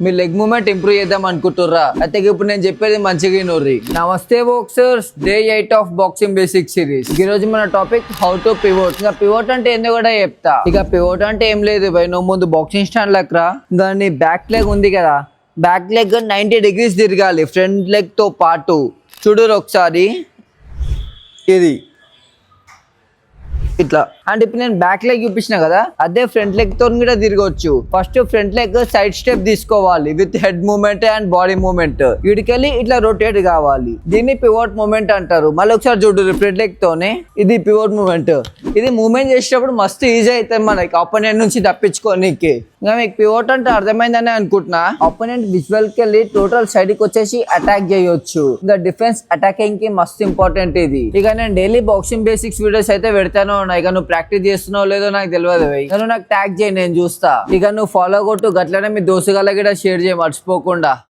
మీ leg moment improve చేద్దాం అనుకుంటుర్రా? అయితే ఇప్పుడు నేను చెప్పేది మంచిగా నోర్రి. నమస్తే boxers, day 8 of boxing basic series. ఈ రోజు మన టాపిక్ హౌ టు పివోట్. ఇక పివోట్ అంటే ఏందో కూడా చెప్తా. ఇక పివోట్ అంటే ఏం లేదు భయ్, నువ్వు ముందు బాక్సింగ్ స్టాండ్ లెక్క రా. దాని బ్యాక్ లెగ్ ఉంది కదా, బ్యాక్ లెగ్ 90 degrees తిరగాలి ఫ్రంట్ లెగ్ తో పాటు. చూడు ఒకసారి, ఇది ఇట్లా. అండ్ ఇప్పుడు నేను బ్యాక్ లెగ్ చూపించిన కదా, అదే ఫ్రంట్ లెగ్ తో కూడా తిరగొచ్చు. First front leg side step తీసుకోవాలి with head movement and body movement. వీడికెళ్ళి ఇట్లా రొటేట్ కావాలి. దీన్ని పివోట్ మూవ్మెంట్ అంటారు. మళ్ళీ ఒకసారి చూడు, ఫ్రంట్ లెగ్ తోనే ఇది పివోట్ మూవ్మెంట్. ఇది మూవ్మెంట్ చేసేటప్పుడు మస్తు ఈజీ అవుతుంది మనకి అపోనెంట్ నుంచి తప్పించుకోనికి. ఇంకా మీకు పివోట్ అంటే అర్థమైందని అనుకుంటున్నా. అపోనెంట్ విజువల్ కి వెళ్ళి టోటల్ సైడ్ కి వచ్చేసి అటాక్ చేయొచ్చు. ఇంకా డిఫెన్స్ అటాకింగ్ కి మస్తు ఇంపార్టెంట్ ఇది. ఇక నేను డైలీ బాక్సింగ్ బేసిక్స్ వీడియోస్ అయితే పెడతాను. ఇక నువ్వు ప్రాక్టీస్ చేస్తున్నావు లేదో నాకు తెలియదు. ఇక నువ్వు నాకు ట్యాగ్ చేయి, నేను చూస్తా. ఇక నువ్వు ఫాలో కొట్టు, గట్లనే మీ దోస్తుగాళ్ళకి కూడా షేర్ చేయి మర్చిపోకుండా.